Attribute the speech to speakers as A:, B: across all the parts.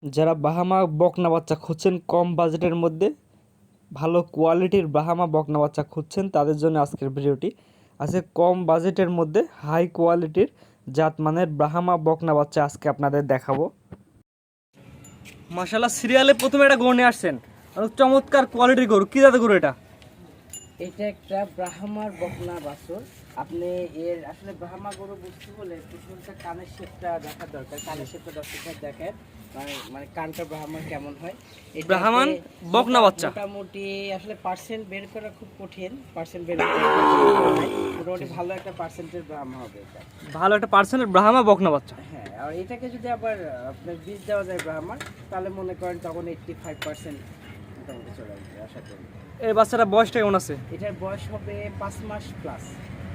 A: যারা বাহামা বকনা বাচ্চা খুঁজছেন কম বাজেটের মধ্যে ভালো কোয়ালিটির বাহামা বকনা বাচ্চা খুঁজছেন তাদের জন্য আজকের ভিডিওটি আছে। কম বাজেটের মধ্যে হাই কোয়ালিটির জাতমানের ব্রাহ্মা বকনা বাচ্চা আজকে আপনাদের দেখাবো। মাশাআল্লাহ, সিরিয়ালে প্রথমে একটা গরু নিয়ে আসছেন, অনেক চমৎকার কোয়ালিটির গরু। কি জাতের গরু এটা?
B: এটা একটা ব্রাহ্মার বকনা বাছুর। আপনি এর আসলে ব্রাহ্মা গরু বুঝতে হলে কিছুটা কানের শেপটা দেখা দরকার। কানের শেপটা দর্শকরা দেখেন, মানে কানটা ব্রাহ্মার কেমন হয়। এটাতে
A: ব্রাহ্মণ বকনা বাচ্চা
B: মোটামুটি আসলে পার্সেন্ট বের করা খুব কঠিন। পার্সেন্ট বের করা মোটামুটি ভালো একটা পার্সেন্টের ব্রাহ্মা হবে এটা।
A: ভালো একটা পার্সেন্টের ব্রাহ্মা বকনা বাচ্চা।
B: হ্যাঁ, আর এটাকে যদি আবার আপনার বীজ দেওয়া যায় ব্রাহ্মার, তাহলে মনে করেন তখন 85% মোটামুটি চলে আসবে আশা করি।
A: এই বাচ্চাটা বয়সটা কেমন আছে?
B: এটার বয়স হবে 5 মাস প্লাস।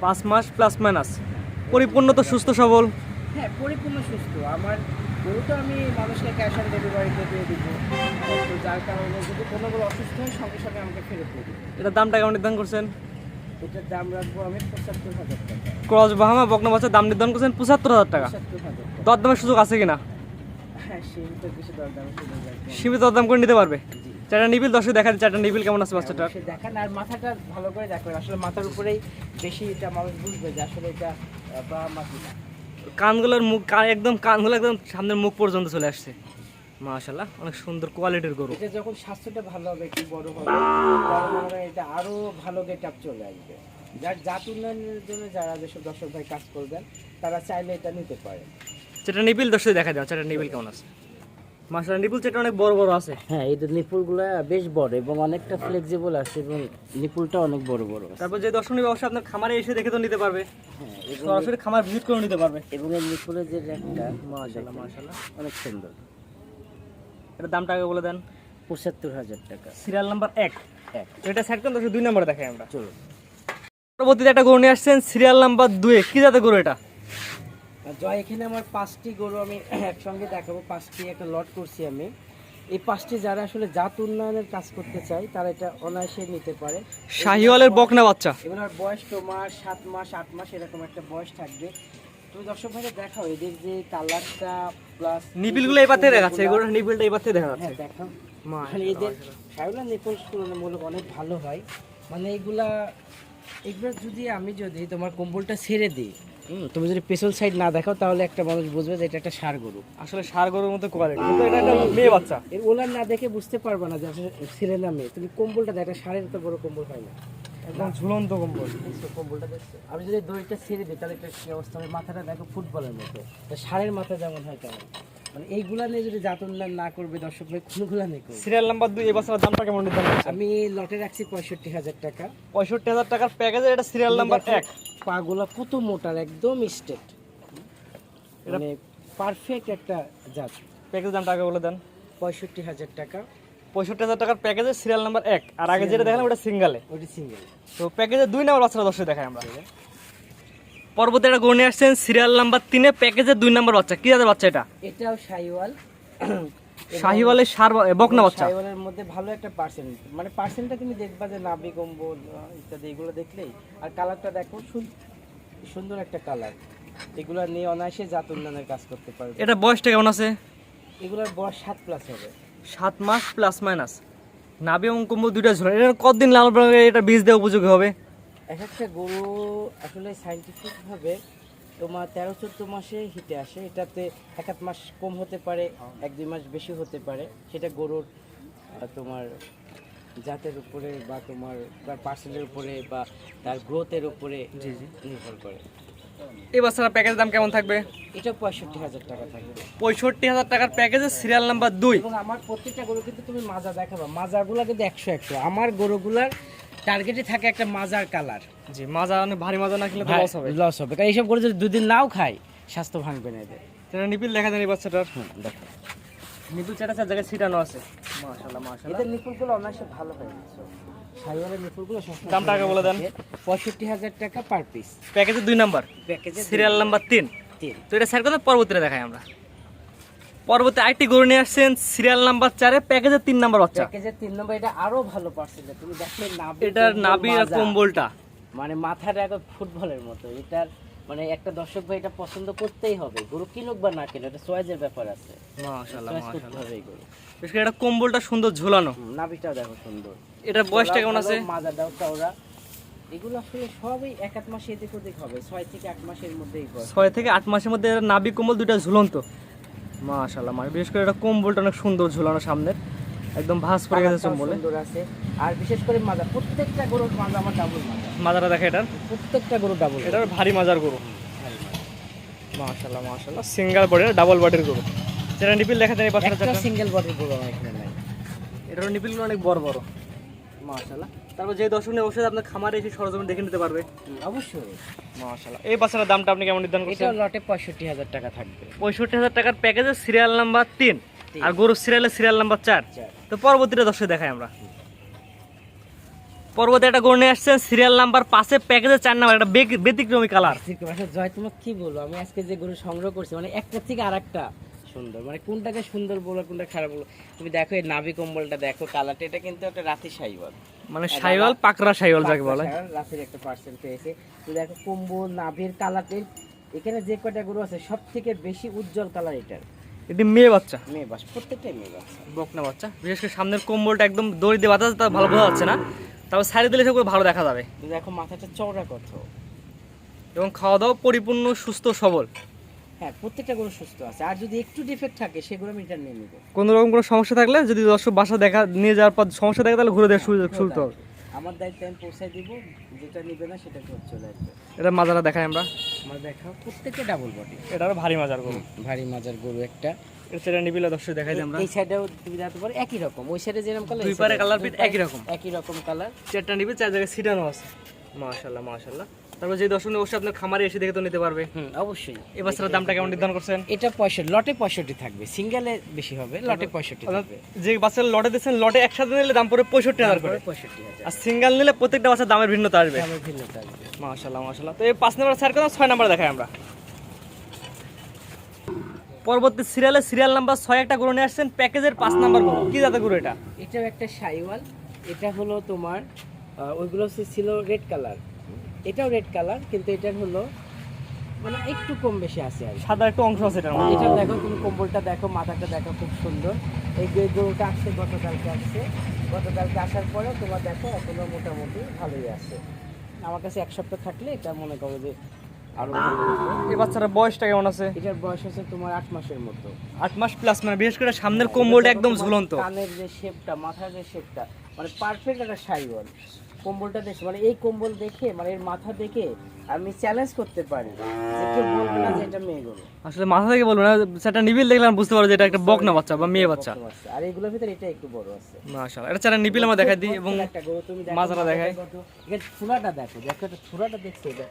A: 5 মাস প্লাস মাইনাস। পরিপূর্ণ তো সুস্থ সবল?
B: হ্যাঁ, পরিপূর্ণ সুস্থ। আমার গরু তো আমি মানুষকে ক্যাশ অন ডেলিভারিতে দিয়ে দিব, তো যার কারণে যদি কোনো গরু অসুস্থ হয় সঙ্গে সঙ্গে আমাকে ফেরত দিয়ে দিবে।
A: এটার দামটা কেমন নির্ধারণ করছেন?
B: এটার দাম রাখবো আমি 75,000 টাকা।
A: ক্রস বাহামা বকনা বাচ্চার দাম নির্ধারণ করছেন 75,000 টাকা।
B: 75,000 টাকা।
A: দরদামের সুযোগ আছে কিনা?
B: হ্যাঁ, সীমিত কিছু দরদাম শুনে যাচ্ছে।
A: সীমিত দরদাম করে নিতে পারবে।
B: জি।
A: চারটা নিবিল দর্শক দেখা যায়, চারটা নিবিল কেমন আছে বাচ্চাটার?
B: অবশ্যই দেখান, আর মাথাটা ভালো করে দেখবেন। আসলে মাথার উপরেই বেশি এটা মানুষ বুঝবে যে আসলে এটা ব্রাহ্মা কিনা।
A: কানগুলোর মুখ একদম কানগুলো একদম সামনের মুখ পর্যন্ত চলে আসছে। মাশাআল্লাহ, অনেক সুন্দর কোয়ালিটির গরু।
B: এটা যখন স্বাস্থ্যটা ভালো হবে, একটু বড় হবে, তখন মনে হয় এটা আরো ভালো গেট আপ চলে আসবে। যার জাত উন্নয়নের জন্য যারা যেসব দর্শক ভাই কাজ করবেন, তারা চাইলে এটা নিতে পারে।
A: চারটা নিবিল দর্শক দেখা যায়, চারটা নিবিল কেমন আছে? মাশাআল্লাহ, নিপুল চারটা অনেক বড় বড় আছে।
B: হ্যাঁ, এই নিপুলগুলো বেশ বড় এবং অনেকটা ফ্লেক্সিবল আছে এবং নিপুলটা অনেক বড় বড় আছে।
A: তারপর যে দর্শনীয় ব্যবসা আপনার খামারে এসে দেখে তো নিতে পারবে।
B: হ্যাঁ, এবং
A: সরাসরি খামার ভিজিট করে নিতে পারবে।
B: এবং এই নিপুলের যে র্যাকটা
A: মাশাআল্লাহ মাশাআল্লাহ,
B: অনেক সুন্দর।
A: এটার দামটা আগে বলে দেন।
B: 75,000 টাকা।
A: Serial number 1।
B: এক
A: এটা সেট করেন দর্শক, 2 নম্বরে দেখাই আমরা।
B: চলুন।
A: পরবর্তীতে একটা গরু নিয়ে আসছেন সিরিয়াল নাম্বার 2 এ। কি জাতের গরু এটা?
B: জয়, এখানে আমার 5টি গরু আমি একসঙ্গে দেখাবো। 5টি একটা লট করছি আমি। এই 5টি যারা আসলে জাত উন্নয়নের কাজ করতে চায় তারা এটা অনায়াসে নিতে পারে।
A: শাহিওয়ালের বকনা বাচ্চা।
B: এগুলোর বয়স তোমার 7 মাস 8 মাস এরকম একটা বয়স থাকবে। তুমি দর্শক ভাইকে দেখাও এদের যে কালারটা প্লাস
A: নিবিলগুলো এই পাতে দেখাচ্ছে, এগুলো নিবিলটা এই পাতে দেখা যাচ্ছে।
B: হ্যাঁ, দেখাও। মানে এদের শাহিওয়ালের নিপুল তুলনামূলক অনেক ভালো হয়। মানে এগুলা যদি তোমার কম্বলটা ছেড়ে দিই, তুমি যদি পেছন সাইড না দেখাও, তাহলে একটা মানুষ বুঝবে যে এটা একটা ষাঁড় গরু।
A: আসলে ষাঁড় গরুর মতো কোয়ালিটি, কিন্তু এটা একটা মেয়ে বাচ্চা।
B: এর ওলার না দেখে বুঝতে পারবে না যে আসলে ছেলে না মেয়ে। তুমি কম্বলটা দেখো, ষাঁড়ের তো বড় কম্বল হয় না,
A: একদম ঝুলন্ত কম্বল।
B: কম্বলটা দেখছো? আমি যদি দড়িটা ছেড়ে দিই তাহলে একটা কি অবস্থা হবে? মাথাটা দেখো ফুটবলের মতো। ষাঁড়ের মাথা যেমন হয় তেমন। মানে এইগুলা নিয়ে যদি জাত উন্নয়ন না করবে দর্শক ভাই, কোনগুলা নেই করবে।
A: সিরিয়াল নাম্বার 2 এই বছরের দামটা কেমন নির্ধারণ করছেন?
B: আমি লটে রাখছি 65,000 টাকা।
A: 65,000 টাকার প্যাকেজে এটা সিরিয়াল নাম্বার 1।
B: পাগুলা কত মোটার, একদম স্ট্রেট, মানে পারফেক্ট একটা জাত।
A: প্যাকেজের দামটা আগে বলে দেন।
B: 65,000 টাকা।
A: 65,000 টাকার প্যাকেজে সিরিয়াল নাম্বার 1। আর আগে যেটা দেখালাম ওটা সিঙ্গেলে।
B: ওইটা সিঙ্গেল।
A: তো প্যাকেজে 2 নাম্বার বাচ্চাটা দর্শক দেখাই আমরা। পরবর্তী একটা গরু নিয়ে আসছেন সিরিয়াল নাম্বার 3 এ, প্যাকেজে 2 নাম্বার বাচ্চা। কি জাতের বাচ্চা এটা?
B: এটাও শাহিওয়াল।
A: শাহিওয়ালের বকনা বাচ্চা।
B: শাহিওয়ালের মধ্যে ভালো একটা পার্সেন্ট, মানে পার্সেন্টটা তুমি দেখবা যে নাভি কম্বল ইত্যাদি এগুলো দেখলেই। আর কালারটা দেখো, সুন্দর একটা কালার। এগুলো নিয়ে অনায়াসে জাত উন্নয়নের কাজ করতে পারবে।
A: এটা বয়সটা কেমন আছে?
B: এগুলোর বয়স 7 প্লাস হবে।
A: 7 মাস প্লাস মাইনাস। নাভি এবং কম্বল দুইটা ঝোলা। এটা কতদিন লালন পালন করে এটা বীজ দেওয়া উপযোগী হবে?
B: এক একটা গরু আসলে সাইন্টিফিক ভাবে তোমার 13-14 মাসে হিটে আসে। এটাতে 1-1 মাস কম হতে পারে, 1-2 মাস বেশি হতে পারে। সেটা গরুর তোমার জাতের উপরে বা তোমার তার পার্সেন্টের উপরে বা তার গ্রোথের উপরে নির্ভর করে।
A: এই বাচ্চাটার প্যাকেজের দাম কেমন থাকবে?
B: এটা 65,000 টাকা থাকবে।
A: 65,000 টাকার প্যাকেজে সিরিয়াল নাম্বার 2।
B: এবং আমার প্রত্যেকটা গরু কিন্তু তুমি মাজা দেখাবা, মাজাগুলা কিন্তু 100-100। আমার গরুগুলার টার্গেটে থাকে একটা মাজার কালার।
A: জি, মাজা অনেক ভারী মাজা না খেলে তো লস হবে।
B: লস হবে, কারণ এইসব গরু যদি 2 দিন নাও খায় স্বাস্থ্য ভাঙবে না এদের।
A: এটা নিপিল দেখা যায় এই বাচ্চাটার।
B: দেখো,
A: নিপিল চারটা জায়গায় ছিটানো আছে। মাশাআল্লাহ মাশাআল্লাহ।
B: এদের নিপুলগুলো অনায়াসে ভালো হয়ে গেছে। শাহিওয়ালের নিপুলগুলো সবসময়
A: দামটা আগে বলে দেন।
B: 65,000 টাকা পার পিস।
A: প্যাকেজে 2 নাম্বার,
B: প্যাকেজে
A: সিরিয়াল নাম্বার 3।
B: 3।
A: তো এটা স্যার কথা পরবর্তীতে দেখাই আমরা। পরবর্তী আরেকটি গরু নিয়ে আসছেন সিরিয়াল নাম্বার 4 এ, প্যাকেজে 3 নাম্বার বাচ্চা।
B: প্যাকেজে 3 নম্বর। এটা আরো ভালো পার্সেন্ট। তুমি দেখো নাভি,
A: এটার নাভি আর কম্বলটা
B: মানে মাথাটা একদম ফুটবলের মতো। এটার মানে একটা দর্শক ভাই এটা পছন্দ করতেই হবে, গরু কিনুক বা না কিনুক, এটা চয়েসের ব্যাপার আছে।
A: মাশাআল্লাহ
B: চয়েস করতে
A: মাশাআল্লাহ।
B: হবে এই গরু।
A: বিশেষ করে এটা কম্বলটা সুন্দর ঝোলানো।
B: নাভিটাও দেখো সুন্দর,
A: এটার বয়সটা কেমন আছে?
B: মাজাটাও চওড়া। এগুলো আসলে সবই 1-8 মাস এদিক ওদিক হবে, 6 থেকে 8 মাসের মধ্যেই বয়স।
A: 6 থেকে 8 মাসের মধ্যে এর নাভি কম্বল দুইটা ঝুলন্ত। মাশাআল্লাহ মাশাআল্লাহ। বিশেষ করে এটা কম্বলটা অনেক সুন্দর ঝুলানো সামনের, একদম ভাঁজ পড়ে গেছে
B: কালারটাও
A: চম্বলে।
B: সুন্দর আছে। আর বিশেষ করে মাজা, প্রত্যেকটা গরুর মাজা আমার ডাবল মাজা,
A: মাজারা দেখে এটার,
B: প্রত্যেকটা গরু ডাবল।
A: এটার ভারী মাজার গরু। মাশাআল্লাহ মাশাআল্লাহ। সিঙ্গেল বডির ডাবল বডির গরু। যেটা নিপিল দেখা যায় এই পাশে
B: একটা সিঙ্গেল বডির গরু আমার এখানে নাই।
A: এটার নিপিলগুলো অনেক বড় বড়। মাশাআল্লাহ। তারপর যে দর্শক নিয়ে ওষুধ আপনার খামারে এসে সরজমিন দেখে নিতে পারবে।
B: অবশ্যই।
A: মাশাআল্লাহ। এই বাচ্চাটার দামটা আপনি কেমন নির্ধারণ
B: এটা
A: করছেন?
B: লটে 65,000 টাকা থাকবে।
A: 65,000 টাকার প্যাকেজে সিরিয়াল নাম্বার 3 আর গরুর সিরিয়ালে সিরিয়াল নাম্বার 4। তো পরবর্তীটা দর্শক দেখাই আমরা। পরবর্তী একটা গরু নিয়ে আসছেন সিরিয়াল নাম্বার 5 এ প্যাকেজে 4 নাম্বার, একটা ব্যতিক্রমী কালার।
B: জয় তোমাকে কি বলবো, আমি আজকে যে গরু সংগ্রহ করছি মানে একটা থেকে আরেকটা সুন্দর, মানে কোনটাকে সুন্দর বলো কোনটা খারাপ বলো। তুমি দেখো এই নাভি কম্বলটা দেখো, কালারটা, এটা কিন্তু একটা রাতি শাইওয়াল,
A: মানে শাইওয়াল পাকড়া শাইওয়াল যাকে বলে।
B: রাতের একটা পার্সেন্ট পেয়েছে। তুমি দেখো কম্বল নাভির কালারটা, এখানে যে কয়টা গরু আছে সব থেকে বেশি উজ্জ্বল কালার এটার।
A: এটি মেয়ে বাচ্চা,
B: মেয়ে বাস, প্রত্যেকটাই মেয়ে বাচ্চা,
A: বকনা বাচ্চা। বিশেষ করে সামনের কম্বলটা একদম দড়ি দিয়ে বাঁধা আছে, তা ভালো বোঝা যাচ্ছে না, তবে সাইডে দিলে সেগুলো ভালো দেখা যাবে।
B: তুমি দেখো মাথাটা চওড়া কত,
A: এবং খাওয়া দাওয়া পরিপূর্ণ সুস্থ সবল।
B: হ্যাঁ প্রত্যেকটা গরু সুস্থ আছে। আর যদি একটু ডিফেক্ট থাকে সেগুলো আমি রিটার্ন নিয়ে নিবো।
A: কোনো রকম কোনো সমস্যা থাকলে যদি দর্শক বাসা দেখা নিয়ে যাওয়ার পর সমস্যা থাকে তাহলে ঘুরে দেওয়ার সুযোগ শুনতে হবে।
B: আমার দায়িত্ব আমি পৌঁছায় দিব, যেটা নিবে না সেটা চলে আসবে।
A: এটা মাজারা দেখাই আমরা।
B: আমার দেখাও প্রত্যেকটা ডাবল বডি,
A: এটারও ভারী মাজার গরু।
B: ভারী মাজার গরু একটা।
A: এটা সেটা নিবিলা দর্শক দেখাই দিই আমরা।
B: এই সাইডেও তুমি দেখতে পারো একই রকম, ওই সাইডে যেরকম কালার
A: দুই পারে কালার পিট একই রকম,
B: একই রকম কালার।
A: 4টা নিবি 4 জায়গায় ছিটানো আছে। মাশাআল্লাহ মাশাআল্লাহ। তারপর যে দর্শক অবশ্যই আপনার খামারে এসে দেখে তো নিতে পারবে।
B: অবশ্যই।
A: এই বাচ্চাটার দামটা কেমন নির্ধারণ করছেন?
B: এটা 65, লটে 65 থাকবে, সিঙ্গেলে বেশি হবে, লটে 65 থাকবে।
A: যে বাচ্চার লটে দিচ্ছেন, লটে একসাথে নিলে দাম পড়ে 65,000 করে।
B: 65,000
A: আর সিঙ্গেল নিলে প্রত্যেকটা বাচ্চার দামের ভিন্নতা আসবে।
B: দামের ভিন্নতা আসবে।
A: মাশাআল্লাহ মাশাআল্লাহ। তো এই 5 নাম্বার স্যার কোন 6 নাম্বার দেখাই আমরা। পরবর্তী সিরিয়ালে সিরিয়াল নাম্বার 6 একটা গরু নিয়ে আসছেন প্যাকেজের 5 নাম্বার গরু। কি জাতের গরু এটা?
B: এটাও একটা শাইওয়াল। এটা হলো তোমার ওইগুলো ছিল রেড কালার, এটাও রেড কালার, কিন্তু এটার হলো মানে একটু কম বেশি আছে আর কি।
A: সাদা একটু অংশ আছে এটার মধ্যে।
B: এটা দেখো, তুমি কম্বলটা দেখো, মাথাটা দেখো, খুব সুন্দর। এই গরুটা আসছে গতকালকে, আসার পরেও তোমার দেখো এখনো মোটামুটি ভালোই আছে। আমার কাছে 1 সপ্তাহ থাকলে এটা মনে করো যে আরো ভালো হতো।
A: এই বাচ্চাটার বয়সটা কেমন আছে?
B: এটার বয়স আছে তোমার 8 মাসের মতো।
A: 8 মাস প্লাস, মানে বিশেষ করে সামনের কম্বলটা একদম ঝুলন্ত।
B: কানের যে শেপটা, মাথার যে শেপটা, মানে পারফেক্ট একটা শাইওয়াল। কম্বলটা দেখে মানে এই কম্বল দেখে মানে এর মাথা দেখে আমি চ্যালেঞ্জ করতে পারি যে কেউ বলবে না যে এটা মেয়ে গরু।
A: আসলে মাথা থেকে বলবো না, সেটা নিবিল দেখলাম বুঝতে পারো যে এটা একটা বকনা বাচ্চা বা মেয়ে বাচ্চা।
B: আর এগুলোর ভিতরে এটা একটু বড় আছে।
A: মাশাআল্লাহ। এটা চারা নিবিল আমরা দেখাই দিই এবং
B: একটা গরু তুমি দেখো,
A: মাজারা দেখাই।
B: এর থুরাটা দেখো, এটা থুরাটা দেখছো, এটা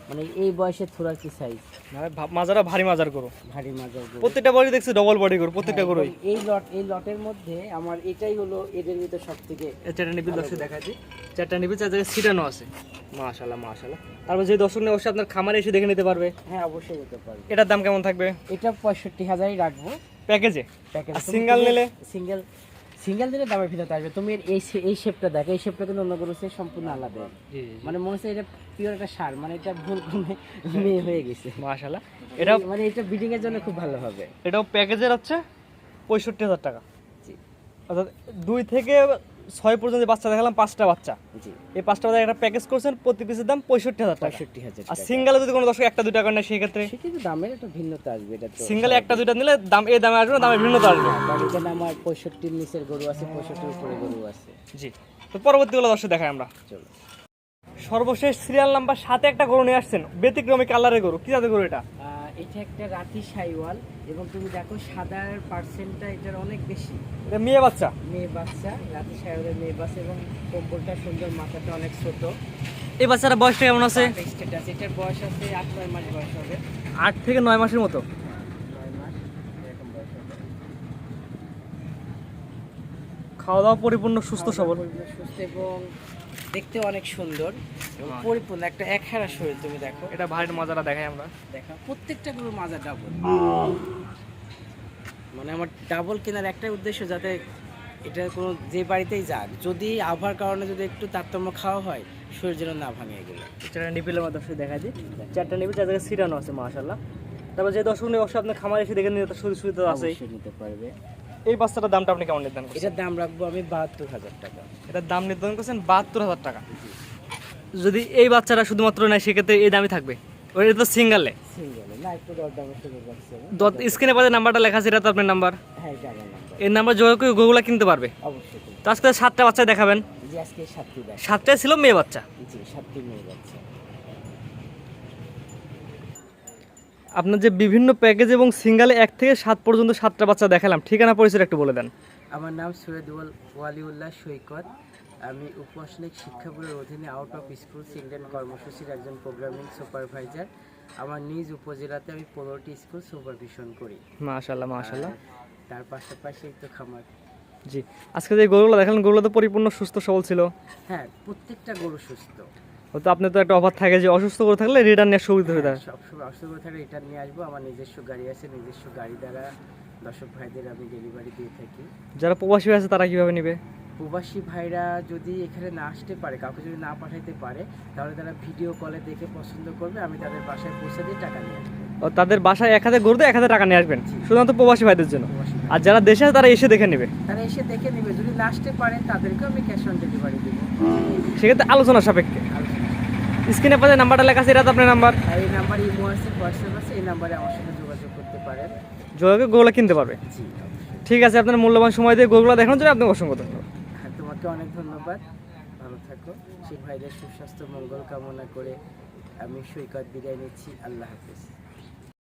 B: মানে এই বয়সে থুরার কি সাইজ।
A: মানে মাজারা ভারী মাজার গরু।
B: ভারী মাজার গরু।
A: প্রত্যেকটা বডি দেখছি ডবল বডি গরু, প্রত্যেকটা গরুই।
B: এই লটের মধ্যে আমার এটাই হলো এদের ভিতর সবথেকে।
A: চারটা নিবিল দর্শক দেখাই দিই। 4টা নিবিল 4 জায়গায় ছিটানো আছে। মাশাআল্লাহ মাশাআল্লাহ। তারপর যে দর্শক নিয়ে অবশ্যই আপনার খামারে এসে দেখে নিতে পারবে।
B: হ্যাঁ অবশ্যই নিতে পারবে।
A: এটার দাম কেমন থাকবে?
B: এটা 65,000ই রাখবো
A: প্যাকেজে।
B: প্যাকেজ।
A: আর সিঙ্গেল নিলে?
B: সিঙ্গেল দিলে দামের ভিতরে আসবে। তুমি এই শেপটা দেখো, এই শেপটা কিন্তু অন্য গরু থেকে সম্পূর্ণ আলাদা। মানে মনে হচ্ছে এটা পিওর একটা সার, মানে এটা ভুল করে মেয়ে হয়ে গেছে।
A: মাশাআল্লাহ। এটা
B: মানে এটা ব্রিডিং এর জন্য খুব ভালো হবে।
A: এটাও প্যাকেজের হচ্ছে 65,000 টাকা।
B: জি
A: অর্থাৎ 2 থেকে 6 পর্যন্ত বাচ্চা দেখালাম, 5টা বাচ্চা।
B: জি।
A: এই 5টা বাচ্চা একটা প্যাকেজ করছেন, প্রতি পিসের দাম 65,000 টাকা।
B: 65,000।
A: আর সিঙ্গেলে যদি কোনো দর্শক একটা দুইটা করে নেয় সেই ক্ষেত্রে
B: সেটা তো দামের একটা ভিন্নতা আসবে। এটা তো
A: সিঙ্গেলে একটা দুইটা নিলে দাম এই দামে আসবে না, দামের ভিন্নতা আসবে।
B: কারণ এখানে আমার 65 নিচের গরু আছে, 65 উপরে গরু আছে।
A: জি। তো পরবর্তীগুলো দর্শক দেখাই আমরা।
B: চলো।
A: সর্বশেষ সিরিয়াল নাম্বার 7 একটা গরু নিয়ে আসছেন, ব্যতিক্রমী কালারের গরু। কি জাতের গরু এটা?
B: এটা একটা রাতি শাইওয়াল, এবং তুমি দেখো সাদার পার্সেন্টটা এটার অনেক বেশি।
A: এটা মেয়ে বাচ্চা।
B: মেয়ে বাচ্চা, রাতি শাইওয়ালের মেয়ে বাচ্চা, এবং কম্বলটা সুন্দর, মাথাটা অনেক ছোট।
A: এই বাচ্চাটার বয়সটা কেমন আছে?
B: স্ট্যাটাস এটার বয়স আছে 8-9 মাস বয়স হবে।
A: 8 থেকে 9 মাসের মতো।
B: 9 মাস এরকম বয়স হবে।
A: খাওয়া দাওয়া পরিপূর্ণ সুস্থ সবল।
B: সুস্থ এবং দেখতে অনেক সুন্দর এবং পরিপূর্ণ একটা একহারা শরীর। তুমি দেখো
A: এটা ভাইয়ের মজাটা দেখাই আমরা।
B: দেখা, প্রত্যেকটা গরু মাজা ডাবল। মানে আমার ডাবল কেনার একটাই উদ্দেশ্য, যাতে এটা কোনো যে বাড়িতেই যাক, যদি আবহাওয়ার কারণে যদি একটু তারতম্য খাওয়া হয়, শরীর যেন না ভাঙে এগুলো।
A: চারটা নিপিলের মাধ্যমে দেখা দিই, চারটা নিপিল চার জায়গায় সিটানো আছে মাশাআল্লাহ। তারপর যে দর্শক নিয়ে অবশ্যই আপনার খামার এসে দেখে নিতে তার সুযোগ সুবিধা আছে।
B: অবশ্যই নিতে পারবে।
A: এই বাচ্চাটার দামটা আপনি কেমন নির্ধারণ করছেন?
B: এটার দাম রাখবো আমি 72,000 টাকা।
A: এটার দাম নির্ধারণ করছেন 72,000 টাকা। যদি এই বাচ্চাটা শুধুমাত্র নেয় সেক্ষেত্রে এই দামই থাকবে? ওইটা তো সিঙ্গেলে
B: সিঙ্গেলে না, একটু দরদামের সুযোগ আছে।
A: স্ক্রিনে পাশে নাম্বারটা লেখা আছে, এটা তো আপনার নাম্বার।
B: হ্যাঁ, এটা আমার নাম্বার।
A: এই নাম্বার যোগাযোগ করে গোগুলা কিনতে পারবে।
B: অবশ্যই কিনতে।
A: তো আজকে 7টা বাচ্চা দেখাবেন?
B: জি, আজকে 7টি দেখ।
A: 7টাই ছিল মেয়ে বাচ্চা।
B: জি, 7টি মেয়ে বাচ্চা।
A: আপনার যে বিভিন্ন প্যাকেজ এবং সিঙ্গেলে 1 থেকে 7 পর্যন্ত 7টা বাচ্চা দেখালাম, ঠিকানা পরিচয় একটু বলে দেন।
B: আমার নাম সৈয়দ ওয়ালিউল্লাহ সৈকত। আমি উপপ্রশাসনিক শিক্ষা বোর্ডের অধীনে আউট অফ স্কুল চিলড্রেন কর্মসূচির একজন প্রোগ্রামিং সুপারভাইজার। আমার নিজ উপজেলাতে আমি 15টি স্কুল সুপারভিশন করি।
A: মাশাআল্লাহ মাশাআল্লাহ।
B: তার পাশাপাশি তো খামার।
A: জি, আজকে যে গরুগুলো দেখালেন গরুগুলো তো পরিপূর্ণ সুস্থ সবল ছিল।
B: হ্যাঁ, প্রত্যেকটা গরু সুস্থ।
A: তো আপনি তো একটা অফার থাকে যে অসুস্থ গরু থাকলে রিটার্ন নেওয়ার সুবিধা হয়ে যায়।
B: সবসময় অসুস্থ করে থাকলে রিটার্ন নিয়ে আসবো। আমার নিজস্ব গাড়ি আছে, নিজস্ব গাড়ি দ্বারা দর্শক ভাইদের আমি ডেলিভারি দিয়ে থাকি।
A: যারা প্রবাসী আছে তারা কিভাবে নেবে?
B: প্রবাসী ভাইরা যদি এখানে না আসতে পারে, কাউকে যদি না পাঠাইতে পারে, তাহলে তারা ভিডিও কলে দেখে পছন্দ করবে, আমি তাদের বাসায় পৌঁছে দিয়ে টাকা নিয়ে আসবো।
A: ও তাদের বাসায় 1 হাতে গরু দিয়ে 1 হাতে টাকা নিয়ে আসবেন শুধুমাত্র প্রবাসী ভাইদের জন্য।
B: প্রবাসী ভাই
A: আর যারা দেশে আছে তারা এসে দেখে নেবে।
B: তারা এসে দেখে নেবে, যদি না আসতে পারে তাদেরকেও আমি ক্যাশ অন ডেলিভারি দেবো।
A: সেক্ষেত্রে আলোচনা সাপেক্ষে। স্ক্রিনে পাশে নাম্বারটা লেখা আছে, এটা তো আপনার নাম্বার।
B: আর এই নাম্বারে ইমো আছে, হোয়াটসঅ্যাপ আছে, এই নাম্বারে আমার সাথে যোগাযোগ করতে পারেন।
A: যোগাযোগে গরুগুলো কিনতে পারবে।
B: জি, অবশ্যই।
A: ঠিক আছে, আপনার মূল্যবান সময় দিয়ে গরুগুলো দেখানোর জন্য আপনাকে অসংখ্য ধন্যবাদ।
B: হ্যাঁ, তোমাকে অনেক ধন্যবাদ। ভালো থাকো। সেই ভাইদের সুস্বাস্থ্য মঙ্গল কামনা করে আমি সৈকত বিদায় নিচ্ছি। আল্লাহ হাফেজ।